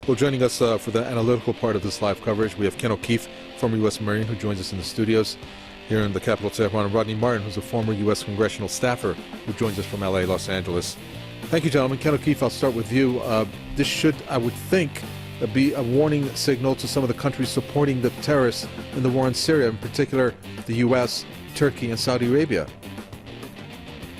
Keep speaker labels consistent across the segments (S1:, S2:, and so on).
S1: Well, joining us for the analytical part of this live coverage, we have Ken O'Keefe, former U.S. Marine, who joins us in the studios here in the capital, Tehran, and Rodney Martin, who's a former U.S. congressional staffer, who joins us from L.A., Los Angeles. Thank you, gentlemen. Ken O'Keefe, I'll start with you. This should, I would think, be a warning signal to some of the countries supporting the terrorists in the war in Syria, in particular the U.S., Turkey, and Saudi Arabia.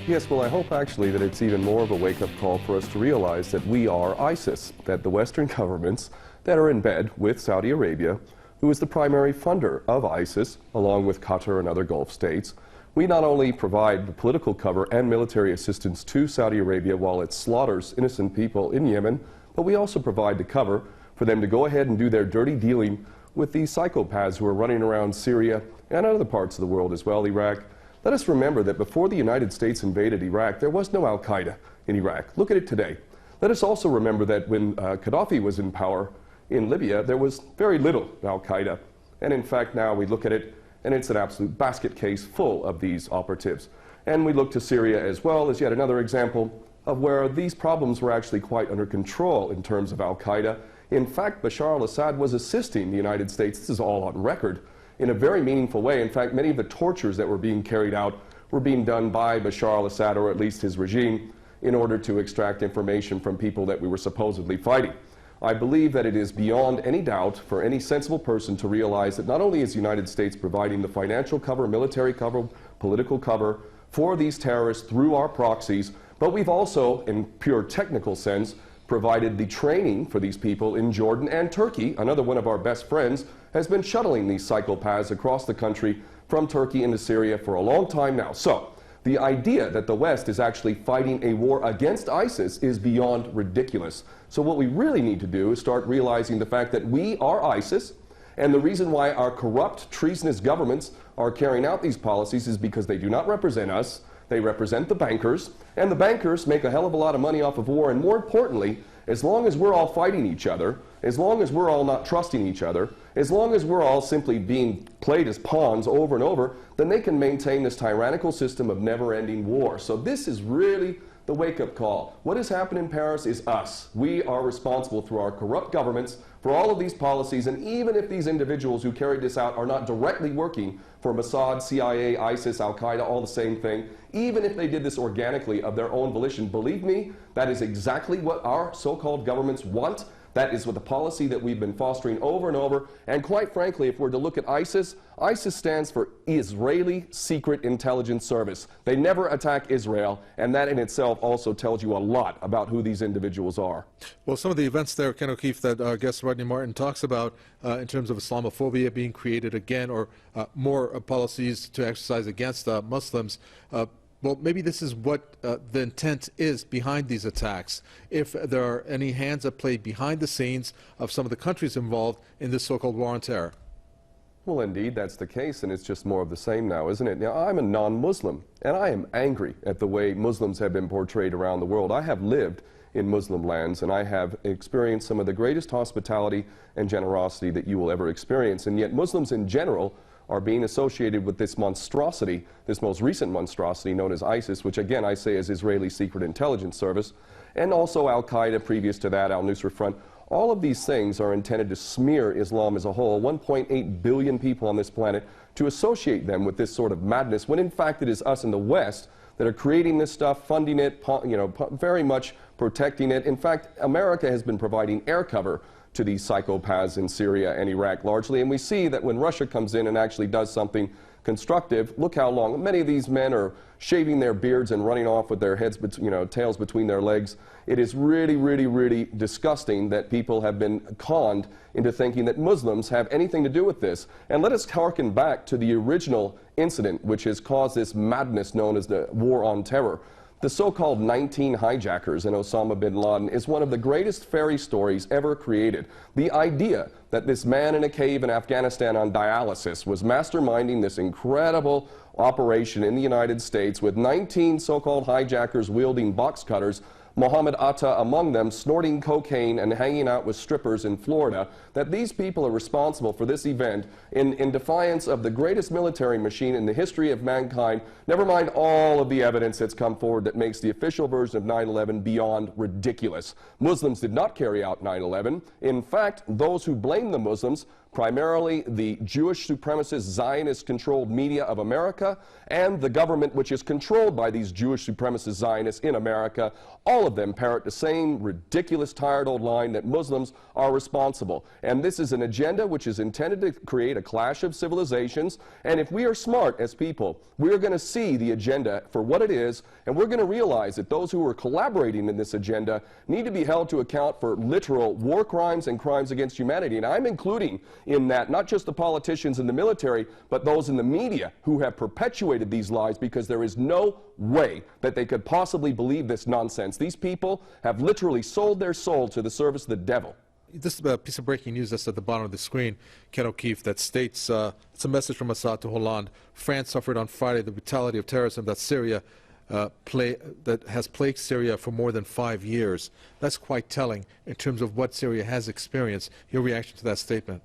S2: Yes, well, I hope actually that it's even more of a wake-up call for us to realize that we are ISIS, that the Western governments that are in bed with Saudi Arabia, who is the primary funder of ISIS, along with Qatar and other Gulf states, we not only provide the political cover and military assistance to Saudi Arabia while it slaughters innocent people in Yemen, but we also provide the cover for them to go ahead and do their dirty dealing with these psychopaths who are running around Syria and other parts of the world as well, Iraq. Let us remember that before the United States invaded Iraq, there was no Al-Qaeda in Iraq. Look at it today. Let us also remember that when Gaddafi was in power in Libya, there was very little Al-Qaeda. And in fact, now we look at it, and it's an absolute basket case full of these operatives. And we look to Syria as well as yet another example of where these problems were actually quite under control in terms of Al-Qaeda. In fact, Bashar al-Assad was assisting the United States, this is all on record, in a very meaningful way. In fact, many of the tortures that were being carried out were being done by Bashar al-Assad, or at least his regime, in order to extract information from people that we were supposedly fighting. I believe that it is beyond any doubt for any sensible person to realize that not only is the United States providing the financial cover, military cover, political cover for these terrorists through our proxies, but we've also, in pure technical sense, provided the training for these people in Jordan and Turkey. Another one of our best friends has been shuttling these psychopaths across the country from Turkey into Syria for a long time now. So the idea that the West is actually fighting a war against ISIS is beyond ridiculous. So what we really need to do is start realizing the fact that we are ISIS, and the reason why our corrupt, treasonous governments are carrying out these policies is because they do not represent us. They represent the bankers, and the bankers make a hell of a lot of money off of war. And more importantly, as long as we're all fighting each other, as long as we're all not trusting each other, as long as we're all simply being played as pawns over and over, then they can maintain this tyrannical system of never-ending war. So this is really the wake-up call. What has happened in Paris is us. We are responsible through our corrupt governments for all of these policies, and even if these individuals who carried this out are not directly working for Mossad, CIA, ISIS, Al-Qaeda, all the same thing, even if they did this organically of their own volition, believe me, that is exactly what our so-called governments want. That is what the policy that we've been fostering over and over. And quite frankly, if we're to look at ISIS, ISIS stands for Israeli Secret Intelligence Service. They never attack Israel, and that in itself also tells you a lot about who these individuals are.
S1: Well, some of the events there, Ken O'Keefe, that our guest Rodney Martin talks about in terms of Islamophobia being created again, or more policies to exercise against Muslims, well, maybe this is what the intent is behind these attacks. If there are any hands at play behind the scenes of some of the countries involved in this so-called war on terror.
S2: Well, indeed, that's the case, and it's just more of the same now, isn't it? Now, I'm a non-Muslim, and I am angry at the way Muslims have been portrayed around the world. I have lived in Muslim lands, and I have experienced some of the greatest hospitality and generosity that you will ever experience, and yet Muslims in general are being associated with this monstrosity, this most recent monstrosity known as ISIS, which again I say is Israeli Secret Intelligence Service, and also Al-Qaeda previous to that, Al-Nusra Front. All of these things are intended to smear Islam as a whole, 1.8 billion people on this planet, to associate them with this sort of madness, when in fact it is us in the West that are creating this stuff, funding it, very much protecting it. In fact, America has been providing air cover to these psychopaths in Syria and Iraq largely, and we see that when Russia comes in and actually does something constructive, look how long many of these men are shaving their beards and running off with their heads, tails between their legs. It is really, really, really disgusting that people have been conned into thinking that Muslims have anything to do with this. And let us harken back to the original incident which has caused this madness known as the War on Terror. The so-called 19 hijackers in Osama bin Laden is one of the greatest fairy stories ever created. The idea that this man in a cave in Afghanistan on dialysis was masterminding this incredible operation in the United States with 19 so-called hijackers wielding box cutters Mohammed Atta among them, snorting cocaine and hanging out with strippers in Florida, that these people are responsible for this event in defiance of the greatest military machine in the history of mankind, never mind all of the evidence that's come forward that makes the official version of 9/11 beyond ridiculous. Muslims did not carry out 9/11. In fact, those who blame the Muslims, primarily the Jewish supremacist Zionist-controlled media of America and the government which is controlled by these Jewish supremacist Zionists in America, all of them parrot the same ridiculous, tired old line that Muslims are responsible. And this is an agenda which is intended to create a clash of civilizations. And if we are smart as people, we're going to see the agenda for what it is, and we're going to realize that those who are collaborating in this agenda need to be held to account for literal war crimes and crimes against humanity. And I'm including in that not just the politicians in the military, but those in the media who have perpetuated these lies, because there is no way that they could possibly believe this nonsense. These people have literally sold their soul to the service of the devil.
S1: This piece of breaking news that's at the bottom of the screen, Ken O'Keefe, that states, it's a message from Assad to Hollande. France suffered on Friday the brutality of terrorism that that has plagued Syria for more than 5 years. That's quite telling in terms of what Syria has experienced. Your reaction to that statement?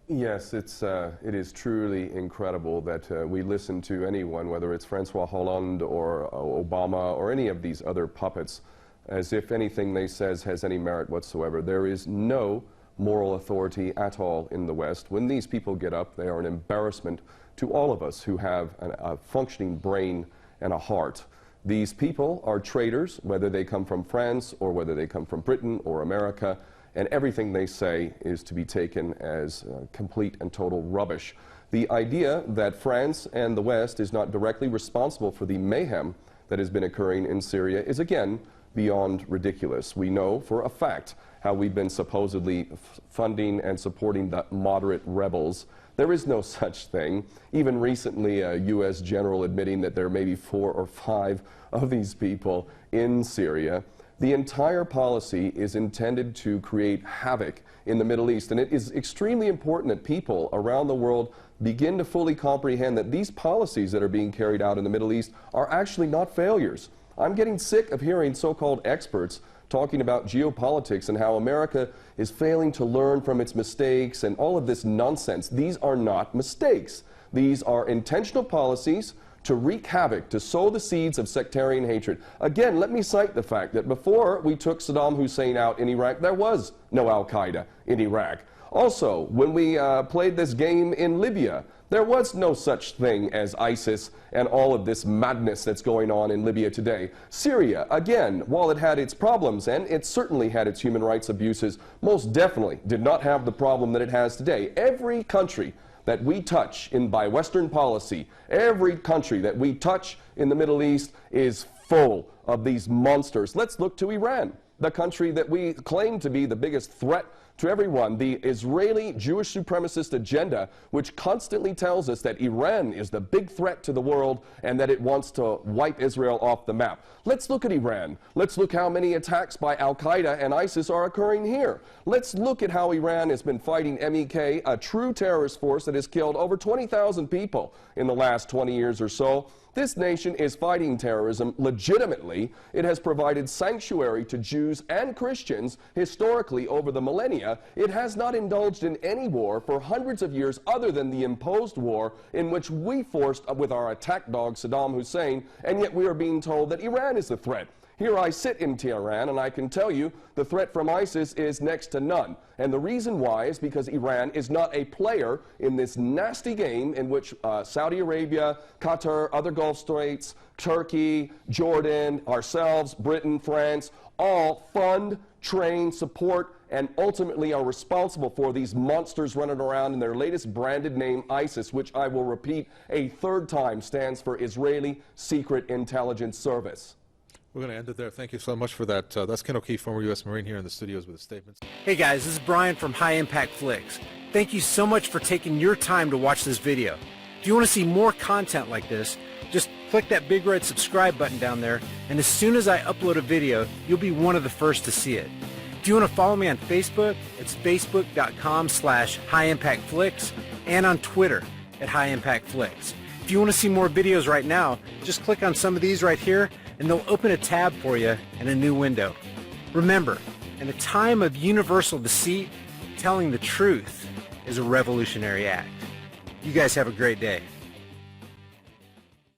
S2: Yes, it is truly incredible that we listen to anyone, whether it's Francois Hollande or Obama or any of these other puppets, as if anything they says has any merit whatsoever. There is no moral authority at all in the West. When these people get up, they are an embarrassment to all of us who have a functioning brain and a heart. These people are traitors, whether they come from France or whether they come from Britain or America, and everything they say is to be taken as complete and total rubbish. The idea that France and the West is not directly responsible for the mayhem that has been occurring in Syria is again beyond ridiculous. We know for a fact how we've been supposedly funding and supporting the moderate rebels. There is no such thing. Even recently, a U.S. general admitting that there may be 4 or 5 of these people in Syria. The entire policy is intended to create havoc in the Middle East, and it is extremely important that people around the world begin to fully comprehend that these policies that are being carried out in the Middle East are actually not failures. I'm getting sick of hearing so-called experts talking about geopolitics and how America is failing to learn from its mistakes and all of this nonsense. These are not mistakes. These are intentional policies to wreak havoc, to sow the seeds of sectarian hatred. Again, let me cite the fact that before we took Saddam Hussein out in Iraq, there was no Al-Qaeda in Iraq. Also, when we played this game in Libya, there was no such thing as ISIS and all of this madness that's going on in Libya today. Syria, again, while it had its problems, and it certainly had its human rights abuses, most definitely did not have the problem that it has today. Every country that we touch by Western policy, every country that we touch in the Middle East is full of these monsters. Let's look to Iran, the country that we claim to be the biggest threat to everyone, the Israeli Jewish supremacist agenda, which constantly tells us that Iran is the big threat to the world and that it wants to wipe Israel off the map. Let's look at Iran. Let's look how many attacks by Al-Qaeda and ISIS are occurring here. Let's look at how Iran has been fighting MEK, a true terrorist force that has killed over 20,000 people in the last 20 years or so. This nation is fighting terrorism legitimately. It has provided sanctuary to Jews and Christians historically over the millennia. It has not indulged in any war for hundreds of years other than the imposed war in which we forced with our attack dog Saddam Hussein, and yet we are being told that Iran is the threat. Here I sit in Tehran, and I can tell you the threat from ISIS is next to none. And the reason why is because Iran is not a player in this nasty game in which Saudi Arabia, Qatar, other Gulf states, Turkey, Jordan, ourselves, Britain, France, all fund, train, support, and ultimately are responsible for these monsters running around in their latest branded name, ISIS, which I will repeat a third time stands for Israeli Secret Intelligence Service.
S1: We're going to end it there. Thank you so much for that. That's Ken O'Keefe, former U.S. Marine, here in the studios with the statements.
S3: Hey guys, this is Brian from High Impact Flicks. Thank you so much for taking your time to watch this video. If you want to see more content like this, just click that big red subscribe button down there, and as soon as I upload a video, you'll be one of the first to see it. If you want to follow me on Facebook, it's facebook.com/highimpactflicks, and on Twitter at High Impact Flicks. If you want to see more videos right now, just click on some of these right here and they'll open a tab for you in a new window. Remember, in a time of universal deceit, telling the truth is a revolutionary act. You guys have a great day.